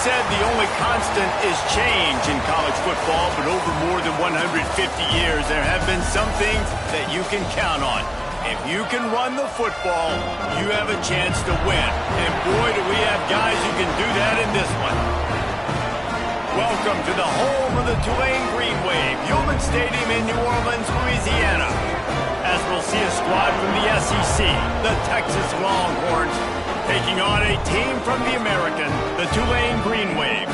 said the only constant is change in college football, but over more than 150 years, there have been some things that you can count on. If you can run the football, you have a chance to win. And boy, do we have guys who can do that in this one. Welcome to the home of the Tulane Green Wave, Yulman Stadium in New Orleans, Louisiana. As we'll see a squad from the SEC, the Texas Longhorns, taking on a team from the American, the Tulane Green Wave.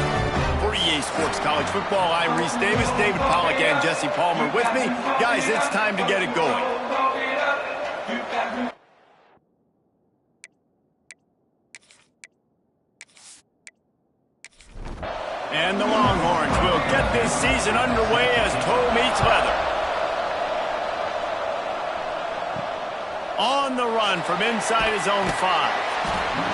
For EA Sports College Football, I'm Reese Davis, David Pollack, and Jesse Palmer with me. Guys, it's time to get it going. And the Longhorns will get this season underway as toe meets leather. On the run from inside his own 5.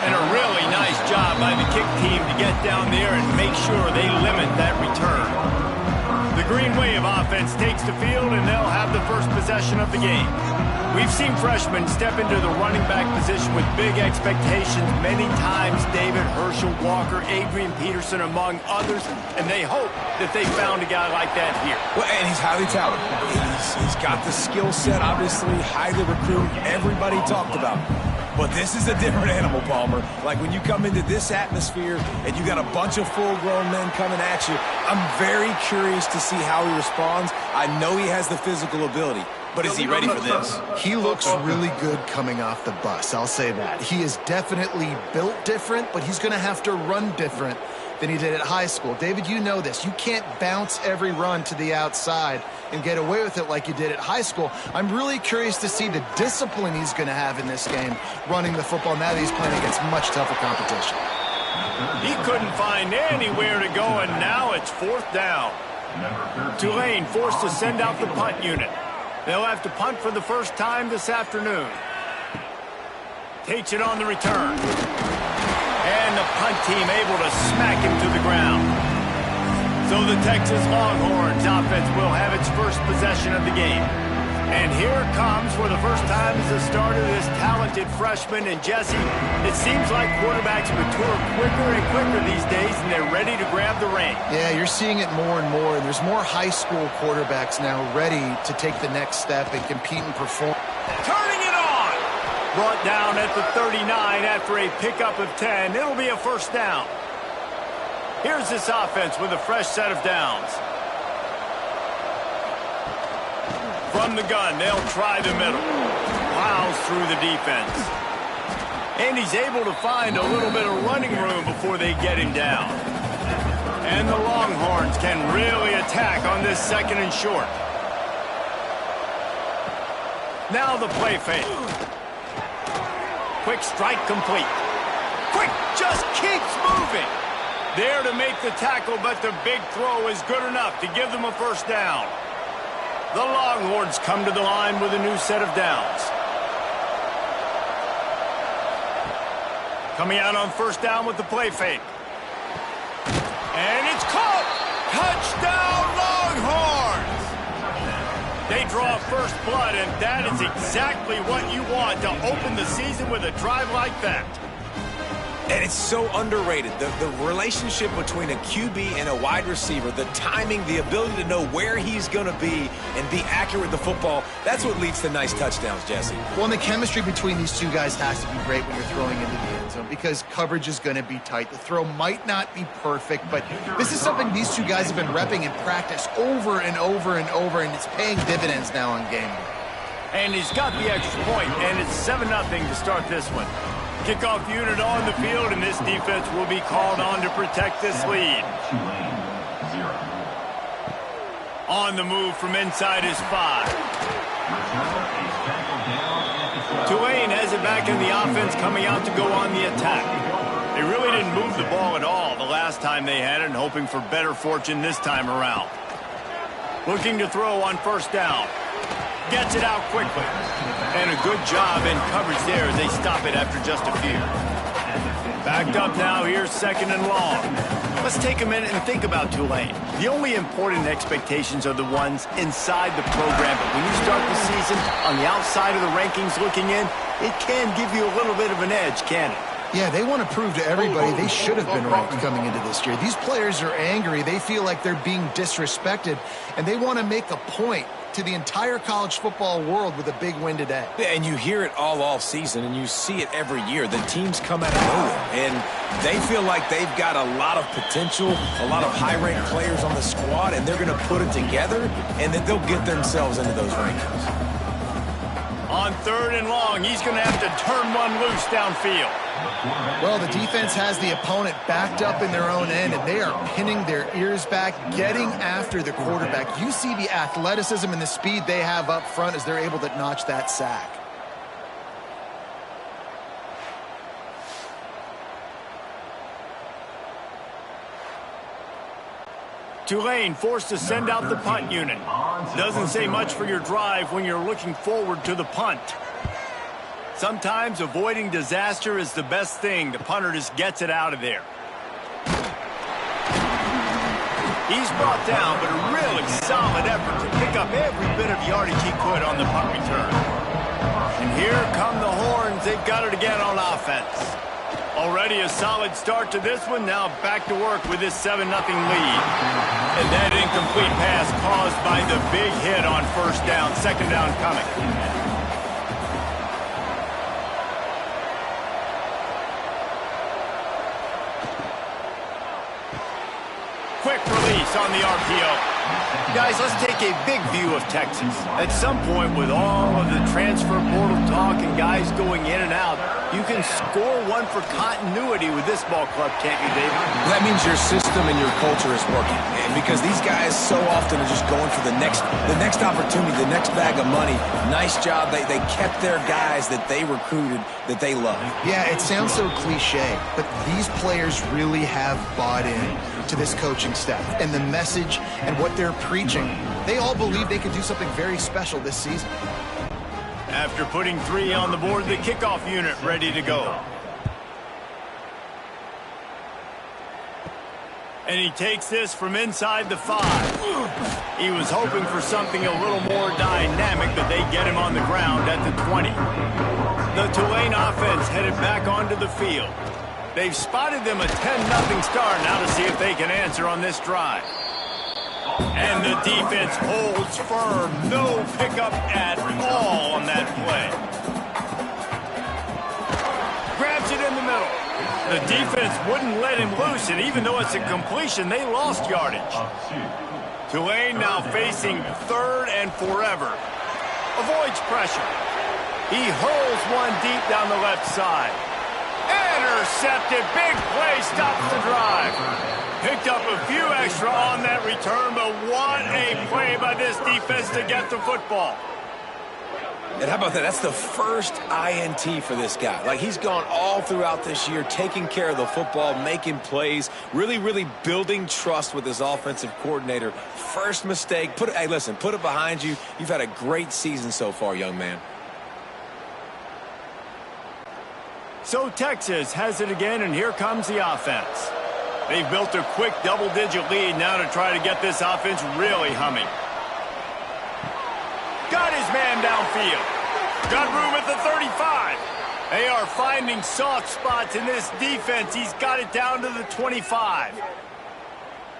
And a really nice job by the kick team to get down there and make sure they limit that return. The Green Wave offense takes the field, and they'll have the first possession of the game. We've seen freshmen step into the running back position with big expectations many times. David, Herschel, Walker, Adrian Peterson, among others, and they hope that they found a guy like that here. Well, and he's highly talented. He's got the skill set, obviously, highly recruited. Everybody talked about him. But this is a different animal, Palmer. Like when you come into this atmosphere and you got a bunch of full-grown men coming at you, I'm very curious to see how he responds. I know he has the physical ability, but is he ready for this? He looks really good coming off the bus, I'll say that. He is definitely built different, but he's going to have to run different than he did at high school. David, you know this. You can't bounce every run to the outside and get away with it like you did at high school. I'm really curious to see the discipline he's going to have in this game running the football now that he's playing against much tougher competition. He couldn't find anywhere to go, and now it's 4th down. Tulane forced to send out the punt unit. They'll have to punt for the first time this afternoon. Takes it on the return. And the punt team able to smack him to the ground. So the Texas Longhorns offense will have its first possession of the game. And here it comes for the first time as the start of this talented freshman. And Jesse, it seems like quarterbacks mature quicker and quicker these days, and they're ready to grab the reins. Yeah, you're seeing it more and more, and there's more high school quarterbacks now ready to take the next step and compete and perform. Turning it on! Brought down at the 39 after a pickup of 10. It'll be a first down. Here's this offense with a fresh set of downs. From the gun, they'll try the middle. Plows through the defense. And he's able to find a little bit of running room before they get him down. And the Longhorns can really attack on this 2nd and short. Now the play fake. Quick strike complete. Quick just keeps moving. There to make the tackle, but the big throw is good enough to give them a first down. The Longhorns come to the line with a new set of downs. Coming out on first down with the play fake. And it's caught! Touchdown, Longhorns! They draw first blood, and that is exactly what you want to open the season with a drive like that. And it's so underrated. The relationship between a QB and a wide receiver, the timing, the ability to know where he's going to be and be accurate with the football, that's what leads to nice touchdowns, Jesse. Well, and the chemistry between these two guys has to be great when you're throwing into the end zone because coverage is going to be tight. The throw might not be perfect, but this is something these two guys have been repping in practice over and over and over, and it's paying dividends now on game day. And he's got the extra point, and it's 7-0 to start this one. Kickoff unit on the field, and this defense will be called on to protect this lead. On the move from inside his 5. Tulane has it back in the offense, coming out to go on the attack. They really didn't move the ball at all the last time they had it, and hoping for better fortune this time around. Looking to throw on first down. Gets it out quickly. And a good job in coverage there as they stop it after just a few. Backed up now, here's 2nd and long. Let's take a minute and think about Tulane. The only important expectations are the ones inside the program. But when you start the season on the outside of the rankings looking in, it can give you a little bit of an edge, can it? Yeah, they want to prove to everybody they should have been ranked coming into this year. These players are angry. They feel like they're being disrespected, and they want to make a point to the entire college football world with a big win today. Yeah, and you hear it all off season, and you see it every year. The teams come out of nowhere, and they feel like they've got a lot of potential, a lot of high-ranked players on the squad, and they're going to put it together, and then they'll get themselves into those rankings. On 3rd and long, he's going to have to turn one loose downfield. Well, the defense has the opponent backed up in their own end, and they are pinning their ears back, getting after the quarterback. You see the athleticism and the speed they have up front as they're able to notch that sack. Tulane forced to send out the punt unit. Doesn't say much for your drive when you're looking forward to the punt. Sometimes avoiding disaster is the best thing. The punter just gets it out of there. He's brought down, but a really solid effort to pick up every bit of yardage he could on the punt return. And here come the horns. They've got it again on offense. Already a solid start to this one. Now back to work with this 7-0 lead. And that incomplete pass caused by the big hit on 1st down. 2nd down coming. Quick release on the RPO. Guys, let's take a big view of Texas. At some point, with all of the transfer portal talk and guys going in and out, you can score one for continuity with this ball club, can't you, David? That means your system and your culture is working. And because these guys so often are just going for the next opportunity, the next bag of money. Nice job. They kept their guys that they recruited, that they love. Yeah, it sounds so cliche, but these players really have bought in to this coaching staff and the message and what they're preaching. They all believe they could do something very special this season. After putting 3 on the board, the kickoff unit ready to go. And he takes this from inside the 5. He was hoping for something a little more dynamic, but they get him on the ground at the 20. The Tulane offense headed back onto the field. They've spotted them a 10-0 start now to see if they can answer on this drive. And the defense holds firm. No pickup at all on that play. Grabs it in the middle. The defense wouldn't let him loose, and even though it's a completion, they lost yardage. Tulane now facing 3rd and forever. Avoids pressure. He hurls one deep down the left side. Intercepted. Big play stops the drive. Picked up a few extra on that return, but what a play by this defense to get the football. And how about that? That's the first INT for this guy. Like, he's gone all throughout this year, taking care of the football, making plays, really, really building trust with his offensive coordinator. First mistake. Hey, listen, put it behind you. You've had a great season so far, young man. So Texas has it again, and here comes the offense. They've built a quick double-digit lead now to try to get this offense really humming. Got his man downfield. Got room at the 35. They are finding soft spots in this defense. He's got it down to the 25.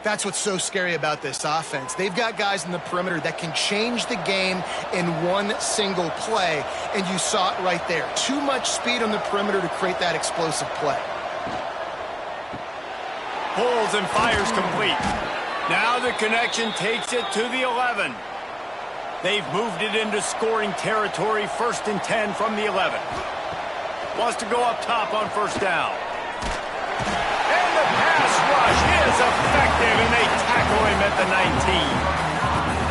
That's what's so scary about this offense. They've got guys in the perimeter that can change the game in one single play, and you saw it right there. Too much speed on the perimeter to create that explosive play. Pulls and fires complete. Now the connection takes it to the 11. They've moved it into scoring territory, 1st and 10 from the 11. Wants to go up top on 1st down. And the pass rush is effective, and they tackle him at the 19.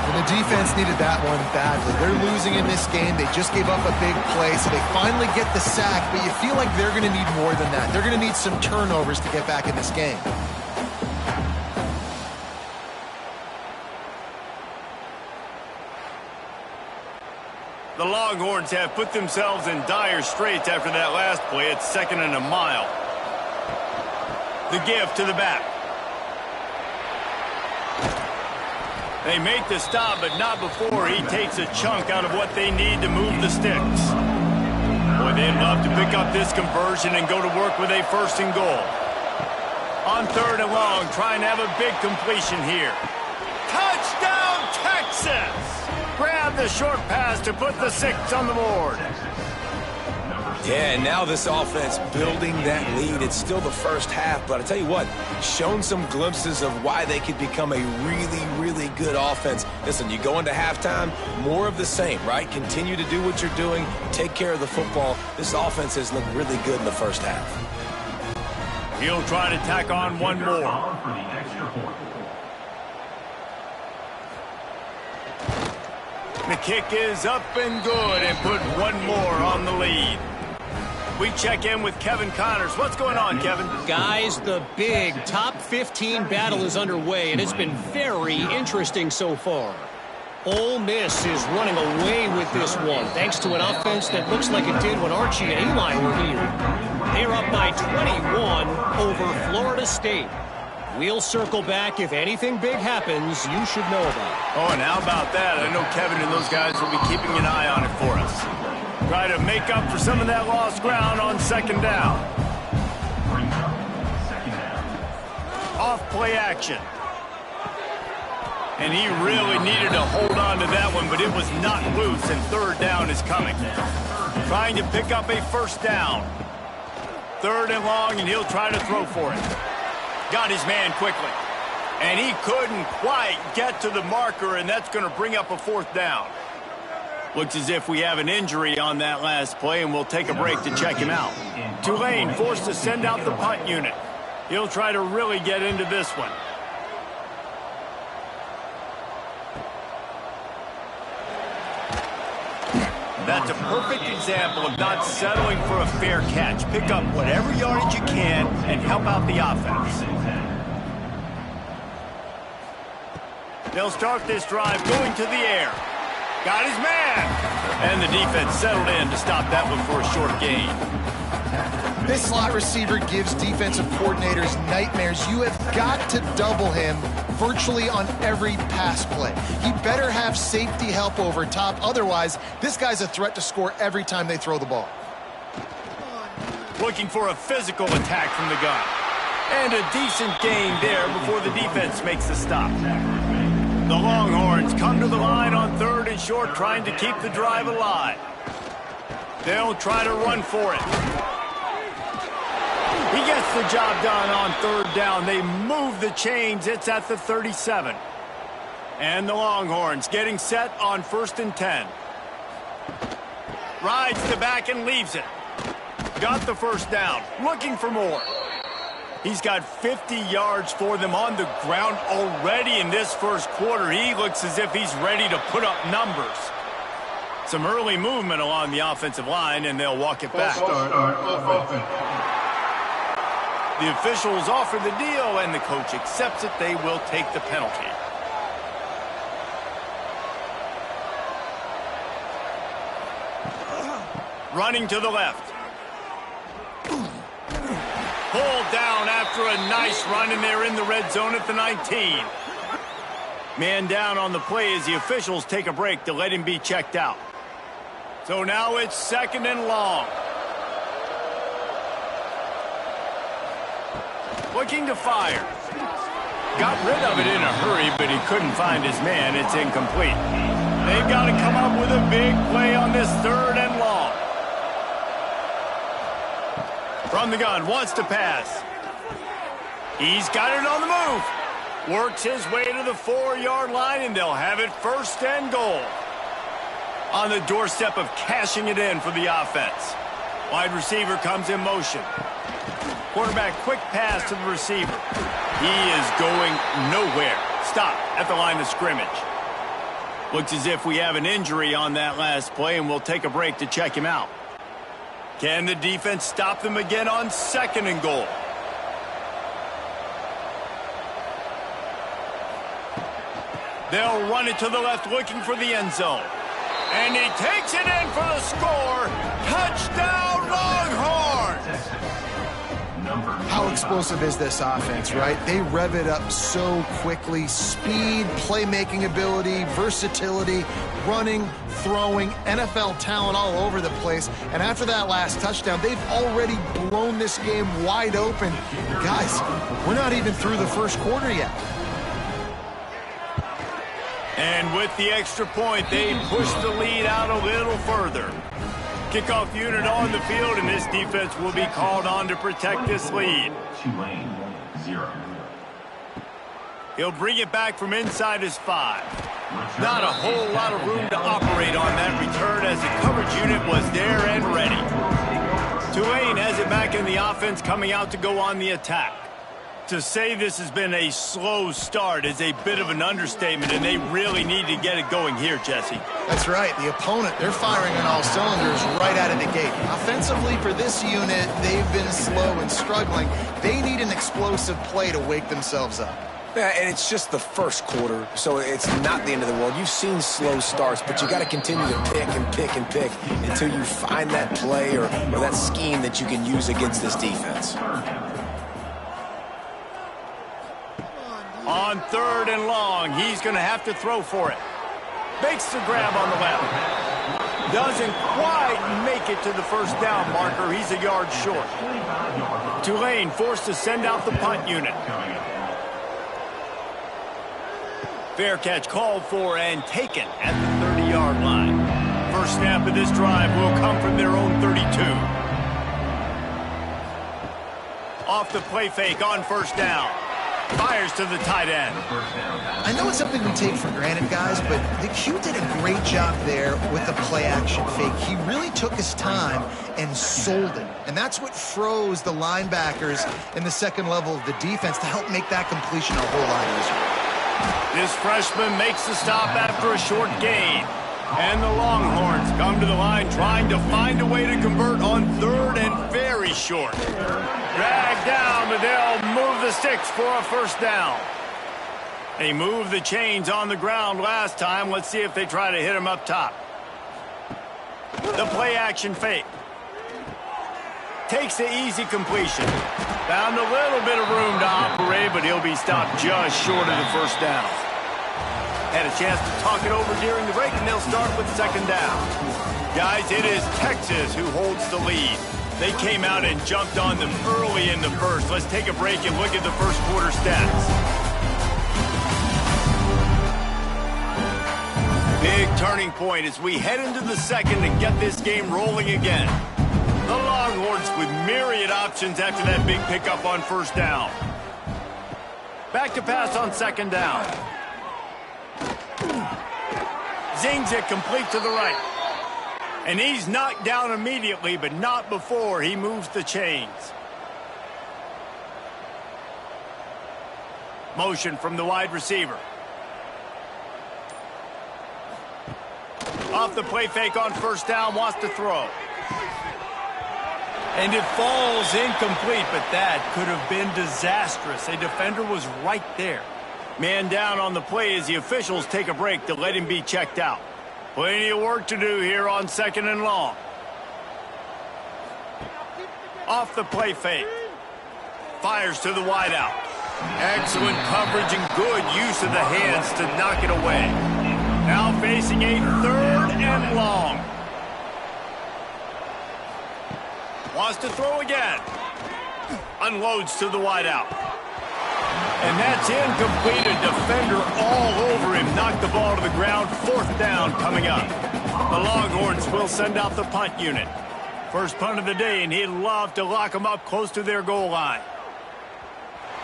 And the defense needed that one badly. They're losing in this game. They just gave up a big play, so they finally get the sack, but you feel like they're going to need more than that. They're going to need some turnovers to get back in this game. The Longhorns have put themselves in dire straits after that last play. It's 2nd and a mile. The give to the back. They make the stop, but not before he takes a chunk out of what they need to move the sticks. Boy, they'd love to pick up this conversion and go to work with a 1st and goal. On 3rd and long, trying to have a big completion here. Touchdown, Texas! Grab the short pass to put the 6 on the board. Yeah, and now this offense building that lead. It's still the first half, but I tell you what, shown some glimpses of why they could become a really, really good offense. Listen, you go into halftime, more of the same, right? Continue to do what you're doing, take care of the football. This offense has looked really good in the first half. He'll try to tack on one more. The kick is up and good and put one more on the lead. We check in with Kevin Connors. What's going on, Kevin? Guys, the big top 15 battle is underway, and it's been very interesting so far. Ole Miss is running away with this one, thanks to an offense that looks like it did when Archie and Eli were here. They're up by 21 over Florida State. We'll circle back. If anything big happens, you should know about it. Oh, and how about that? I know Kevin and those guys will be keeping an eye on it for us. Try to make up for some of that lost ground on 2nd down. Off play action. And he really needed to hold on to that one, but it was not loose, and 3rd down is coming. Trying to pick up a 1st down. 3rd and long, and he'll try to throw for it. Got his man quickly. And he couldn't quite get to the marker, and that's going to bring up a 4th down. Looks as if we have an injury on that last play, and we'll take a break to check him out. Tulane forced to send out the punt unit. He'll try to really get into this one. That's a perfect example of not settling for a fair catch. Pick up whatever yardage you can and help out the offense. They'll start this drive going to the air. Got his man. And the defense settled in to stop that one for a short gain. This slot receiver gives defensive coordinators nightmares. You have got to double him virtually on every pass play. He better have safety help over top. Otherwise, this guy's a threat to score every time they throw the ball. Looking for a physical attack from the gun. And a decent gain there before the defense makes the stop. The Longhorns come to the line on 3rd and short, trying to keep the drive alive. They'll try to run for it. He gets the job done on 3rd down. They move the chains. It's at the 37. And the Longhorns getting set on 1st and 10. Rides the back and leaves it. Got the 1st down. Looking for more. He's got 50 yards for them on the ground already in this 1st quarter. He looks as if he's ready to put up numbers. Some early movement along the offensive line, and they'll walk it back. The officials offer the deal, and the coach accepts it. They will take the penalty. Running to the left. Pulled down after a nice run, and they're in the red zone at the 19. Man down on the play as the officials take a break to let him be checked out. So now it's 2nd and long. Looking to fire. Got rid of it in a hurry, but he couldn't find his man. It's incomplete. They've got to come up with a big play on this 3rd and long. From the gun, wants to pass. He's got it on the move. Works his way to the 4-yard line, and they'll have it 1st and goal. On the doorstep of cashing it in for the offense. Wide receiver comes in motion. Quarterback, quick pass to the receiver. He is going nowhere. Stop at the line of scrimmage. Looks as if we have an injury on that last play, and we'll take a break to check him out. Can the defense stop them again on 2nd and goal? They'll run it to the left, looking for the end zone. And he takes it in for the score. Touchdown, Longhorns! How explosive is this offense, right? They rev it up so quickly. Speed, playmaking ability, versatility. running, throwing, NFL talent all over the place. And after that last touchdown, they've already blown this game wide open. Guys, we're not even through the first quarter yet. And with the extra point, they push the lead out a little further. Kickoff unit on the field, and this defense will be called on to protect this lead. Tulane, 0. He'll bring it back from inside his 5. Not a whole lot of room to operate on that return as the coverage unit was there and ready. Tulane has it back in the offense, coming out to go on the attack. To say this has been a slow start is a bit of an understatement, and they really need to get it going here, Jesse. That's right. The opponent, they're firing on all cylinders right out of the gate. Offensively, for this unit, they've been slow and struggling. They need an explosive play to wake themselves up. Yeah, and it's just the first quarter, so it's not the end of the world. You've seen slow starts, but you got to continue to pick and pick and pick until you find that play or that scheme that you can use against this defense. On 3rd and long, he's going to have to throw for it. Makes the grab on the left. Doesn't quite make it to the first down marker. He's a yard short. Tulane forced to send out the punt unit. Fair catch called for and taken at the 30-yard line. First snap of this drive will come from their own 32. Off the play fake on first down. Fires to the tight end. I know it's something we take for granted, guys, but the Q did a great job there with the play-action fake. He really took his time and sold it. And that's what froze the linebackers in the second level of the defense to help make that completion a whole lot easier. This freshman makes the stop after a short gain. And the Longhorns come to the line trying to find a way to convert on 3rd and very short. Dragged down, but they'll move the sticks for a first down. They moved the chains on the ground last time. Let's see if they try to hit him up top. The play action fake. Takes the easy completion. Found a little bit of room to operate, but he'll be stopped just short of the first down. Had a chance to talk it over during the break, and they'll start with 2nd down. Guys, it is Texas who holds the lead. They came out and jumped on them early in the first. Let's take a break and look at the first quarter stats. Big turning point as we head into the second and get this game rolling again. The Longhorns with myriad options after that big pickup on first down. Back to pass on 2nd down. Zings it complete to the right. And he's knocked down immediately, but not before he moves the chains. Motion from the wide receiver. Off the play fake on first down, wants to throw. And it falls incomplete, but that could have been disastrous. A defender was right there. Man down on the play as the officials take a break to let him be checked out. Plenty of work to do here on 2nd and long. Off the play fake. Fires to the wideout. Excellent coverage and good use of the hands to knock it away. Now facing a 3rd and long. Wants to throw again. Unloads to the wideout. And that's incomplete. A defender all over him. Knocked the ball to the ground. 4th down coming up. The Longhorns will send out the punt unit. First punt of the day, and he'd love to lock them up close to their goal line.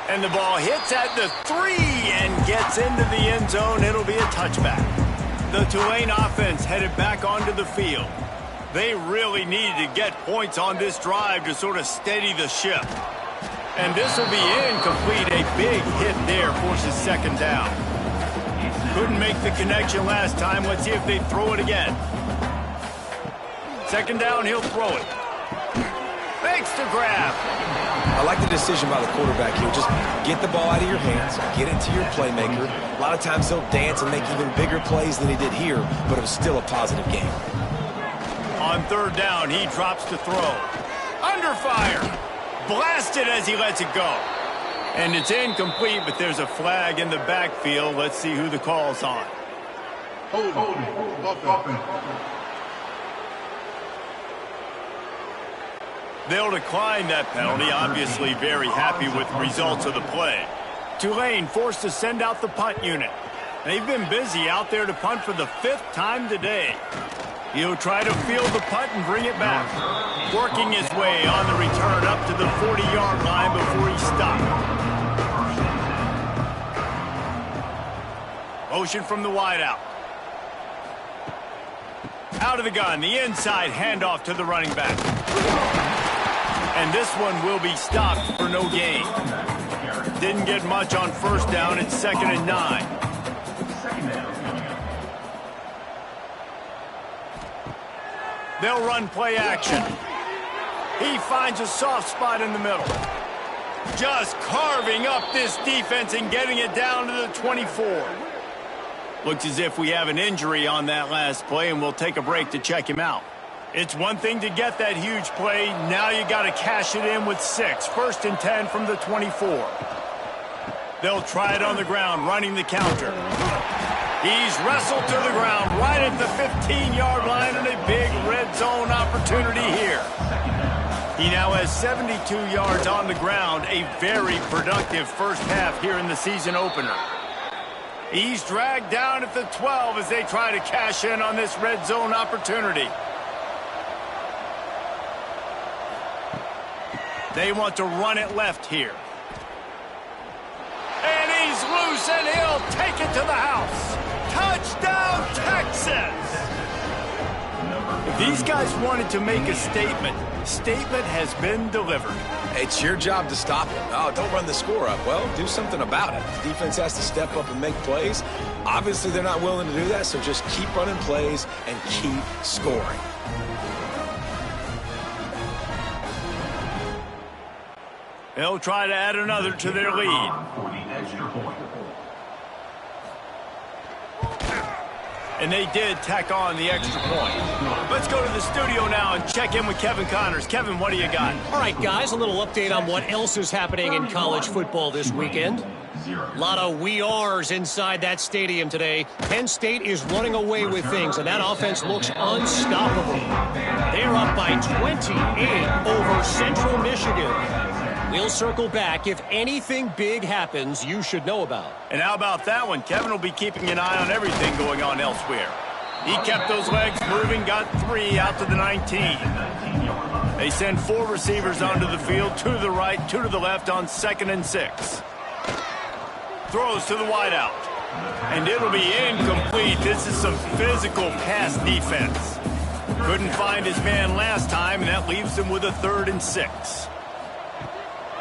And the ball hits at the 3 and gets into the end zone. It'll be a touchback. The Tulane offense headed back onto the field. They really needed to get points on this drive to sort of steady the ship. And this will be incomplete. A big hit there forces 2nd down. Couldn't make the connection last time. Let's see if they throw it again. 2nd down, he'll throw it. Makes the grab. I like the decision by the quarterback here. Just get the ball out of your hands, get it to your playmaker. A lot of times he'll dance and make even bigger plays than he did here, but it was still a positive game. On 3rd down, he drops to throw. Under fire. Blasted as he lets it go. And it's incomplete, but there's a flag in the backfield. Let's see who the call's on. They'll decline that penalty, obviously very happy with the results of the play. Tulane forced to send out the punt unit. They've been busy out there to punt for the 5th time today. He'll try to field the punt and bring it back. Working his way on the return up to the 40-yard line before he stopped. Motion from the wideout. Out of the gun, the inside handoff to the running back. And this one will be stopped for no gain. Didn't get much on first down. It's 2nd and 9. They'll run play action. He finds a soft spot in the middle. Just carving up this defense and getting it down to the 24. Looks as if we have an injury on that last play, and we'll take a break to check him out. It's one thing to get that huge play. Now you got to cash it in with 6. 1st and 10 from the 24. They'll try it on the ground, running the counter. He's wrestled to the ground right at the 15-yard line, and a big red zone opportunity here. He now has 72 yards on the ground, a very productive first half here in the season opener. He's dragged down at the 12 as they try to cash in on this red zone opportunity. They want to run it left here. And he's loose, and he'll take it to the house. Touchdown, Texas! If these guys wanted to make a statement has been delivered. It's your job to stop it. Oh, don't run the score up. Well, do something about it. The defense has to step up and make plays. Obviously, they're not willing to do that, so just keep running plays and keep scoring. They'll try to add another to their lead. And they did tack on the extra point. Let's go to the studio now and check in with Kevin Connors. Kevin, what do you got? All right, guys, a little update on what else is happening in college football this weekend. A lot of we ares inside that stadium today. Penn State is running away with things, and that offense looks unstoppable. They're up by 28 over Central Michigan. We'll circle back. If anything big happens, you should know about. And how about that one? Kevin will be keeping an eye on everything going on elsewhere. He kept those legs moving, got 3 out to the 19. They send 4 receivers onto the field, 2 to the right, 2 to the left on 2nd and 6. Throws to the wideout. And it'll be incomplete. This is some physical pass defense. Couldn't find his man last time, and that leaves him with a 3rd and 6.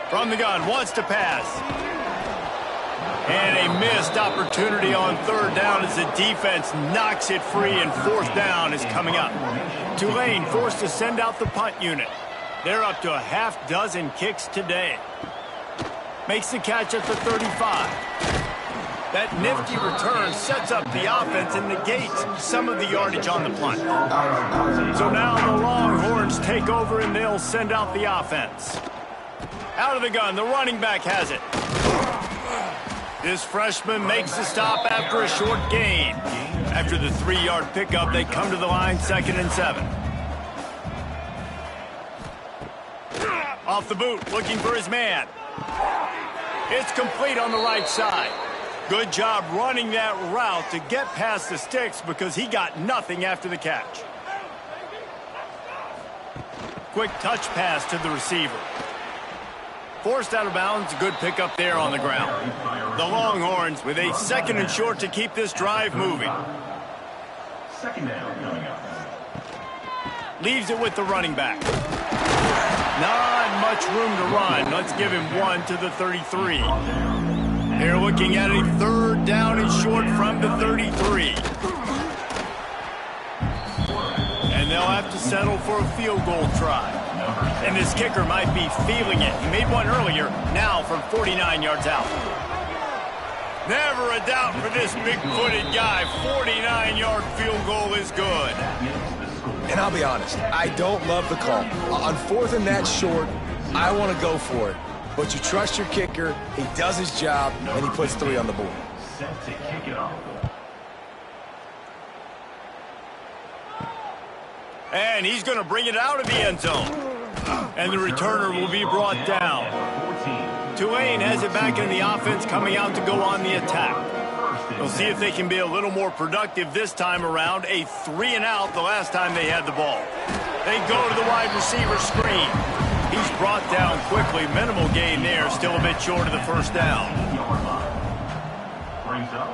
From the gun, wants to pass. And a missed opportunity on 3rd down as the defense knocks it free, and 4th down is coming up. Tulane forced to send out the punt unit. They're up to a half-dozen kicks today. Makes the catch at the 35. That nifty return sets up the offense and negates some of the yardage on the punt. So now the Longhorns take over, and they'll send out the offense. Out of the gun, the running back has it. This freshman makes the stop after a short gain. After the 3-yard pickup, they come to the line, 2nd and 7. Off the boot, looking for his man. It's complete on the right side. Good job running that route to get past the sticks because he got nothing after the catch. Quick touch pass to the receiver. Forced out of bounds, good pickup there on the ground. The Longhorns with a 2nd and short to keep this drive moving. Leaves it with the running back. Not much room to run. Let's give him 1 to the 33. They're looking at a 3rd down and short from the 33. And they'll have to settle for a field goal try. And this kicker might be feeling it. He made one earlier, now from 49 yards out. Never a doubt for this big-footed guy. 49-yard field goal is good. And I'll be honest, I don't love the call. On 4th and that short, I want to go for it. But you trust your kicker, he does his job, and he puts 3 on the board. And he's going to bring it out of the end zone. And the returner will be brought down. Tulane has it back in the offense, coming out to go on the attack. We'll see if they can be a little more productive this time around. A 3-and-out the last time they had the ball. They go to the wide receiver screen. He's brought down quickly. Minimal gain there. Still a bit short of the first down. Brings up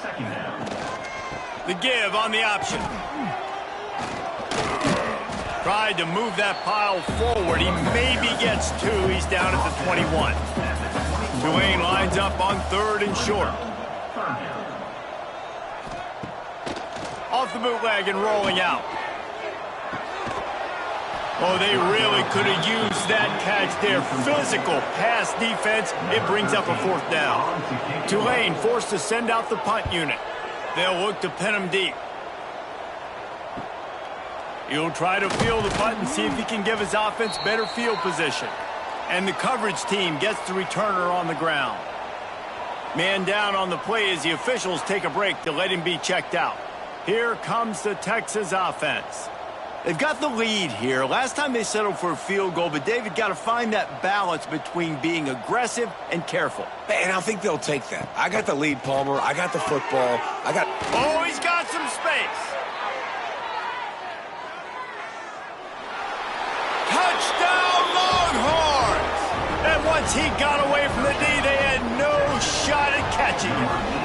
second down. The give on the option. Tried to move that pile forward. He maybe gets 2. He's down at the 21. Tulane lines up on 3rd and short. Off the bootleg and rolling out. Oh, they really could have used that catch there. Physical pass defense. It brings up a 4th down. Tulane forced to send out the punt unit. They'll look to pin him deep. He'll try to field the punt and see if he can give his offense better field position. And the coverage team gets the returner on the ground. Man down on the play as the officials take a break to let him be checked out. Here comes the Texas offense. They've got the lead here. Last time they settled for a field goal, but David got to find that balance between being aggressive and careful. And I think they'll take that. I got the lead, Palmer. I got the football. Oh, he's got some space. Touchdown, Longhorns! And once he got away from the D, they had no shot at catching him.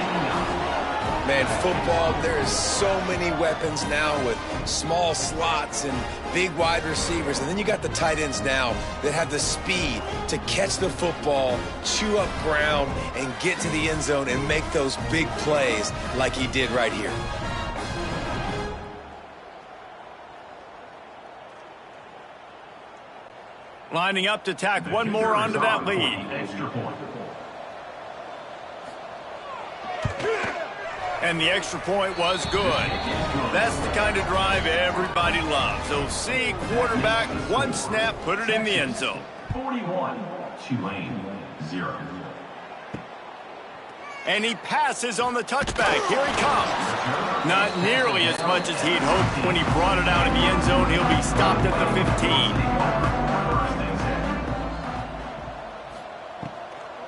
Man, football, there is so many weapons now with small slots and big wide receivers. And then you got the tight ends now that have the speed to catch the football, chew up ground, and get to the end zone and make those big plays like he did right here. Lining up to tack one more onto that lead. Extra point. And the extra point was good. That's the kind of drive everybody loves. So see, quarterback, 1 snap, put it in the end zone. 41, Tulane, 0. And he passes on the touchback. Here he comes. Not nearly as much as he'd hoped when he brought it out in the end zone. He'll be stopped at the 15.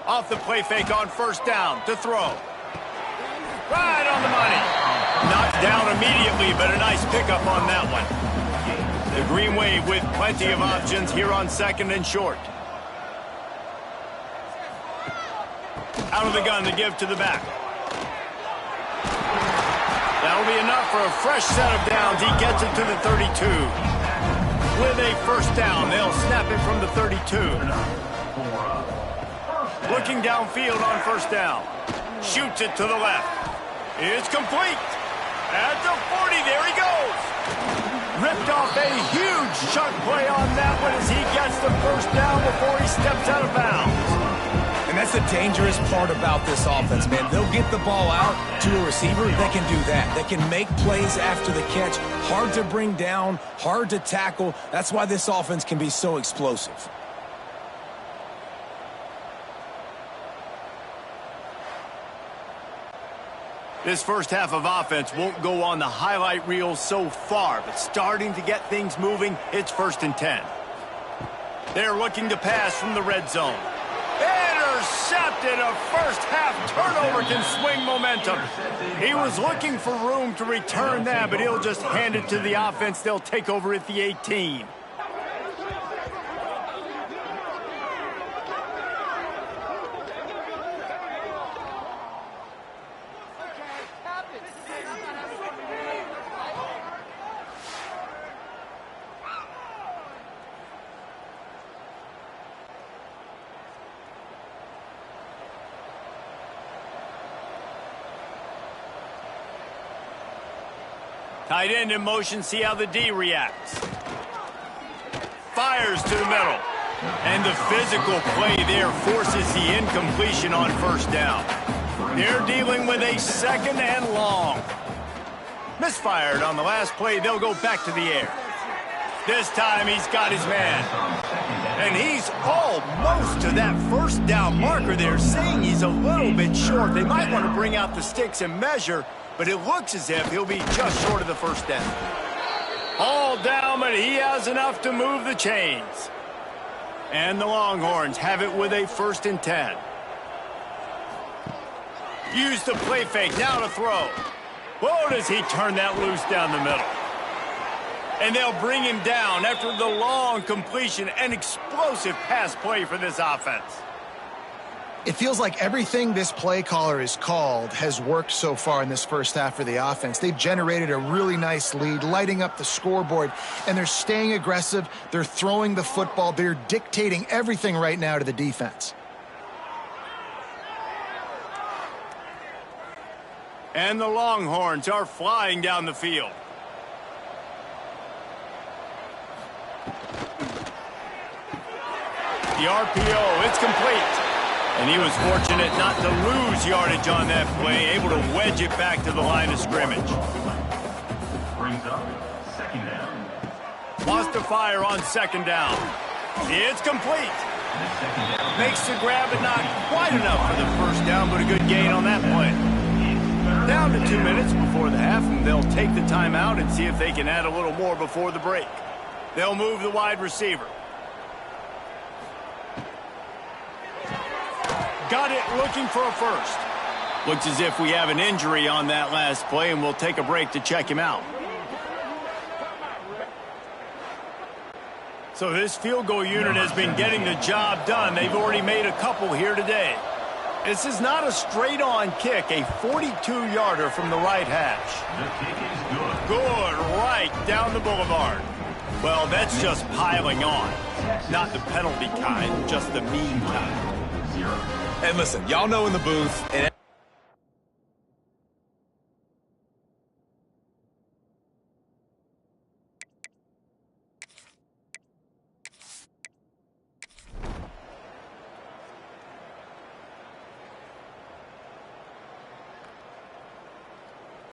Off the play fake on 1st down to throw. Right on the money. Knocked down immediately, but a nice pickup on that one. The Green Wave with plenty of options here on 2nd and short. Out of the gun to give to the back. That'll be enough for a fresh set of downs. He gets it to the 32. With a 1st down, they'll snap it from the 32. Looking downfield on 1st down. Shoots it to the left. It's complete. At the 40, there he goes. Ripped off a huge chunk play on that one as he gets the 1st down before he steps out of bounds. And that's the dangerous part about this offense, man. They'll get the ball out to a receiver. They can do that. They can make plays after the catch. Hard to bring down, hard to tackle. That's why this offense can be so explosive. This first half of offense won't go on the highlight reel so far, but starting to get things moving, it's 1st and 10. They're looking to pass from the red zone. Intercepted. A first half turnover can swing momentum. He was looking for room to return that, but he'll just hand it to the offense. They'll take over at the 18. Tight end in motion, see how the D reacts. Fires to the middle. And the physical play there forces the incompletion on 1st down. They're dealing with a 2nd and long. Misfired on the last play. They'll go back to the air. This time he's got his man. And he's almost to that 1st down marker there, saying he's a little bit short. They might want to bring out the sticks and measure, but it looks as if he'll be just short of the 1st down. All down, but he has enough to move the chains. And the Longhorns have it with a 1st and 10. Use the play fake, now to throw. Whoa, does he turn that loose down the middle. And they'll bring him down after the long completion. An explosive pass play for this offense. It feels like everything this play caller has called has worked so far in this first half for the offense. They've generated a really nice lead, lighting up the scoreboard, and they're staying aggressive. They're throwing the football. They're dictating everything right now to the defense. And the Longhorns are flying down the field. The RPO, it's complete. And he was fortunate not to lose yardage on that play, able to wedge it back to the line of scrimmage. Brings up 2nd down. Wants to fire on 2nd down. It's complete. Makes the grab, but not quite enough for the 1st down, but a good gain on that play. Down to 2 minutes before the half, and they'll take the timeout and see if they can add a little more before the break. They'll move the wide receiver. Got it, looking for a 1st. Looks as if we have an injury on that last play, and we'll take a break to check him out. So this field goal unit has been getting the job done. They've already made a couple here today. This is not a straight-on kick, a 42-yarder from the right hash. The kick is good. Good, right down the boulevard. Well, that's just piling on. Not the penalty kind, just the mean kind. 0. And listen, y'all know in the booth, and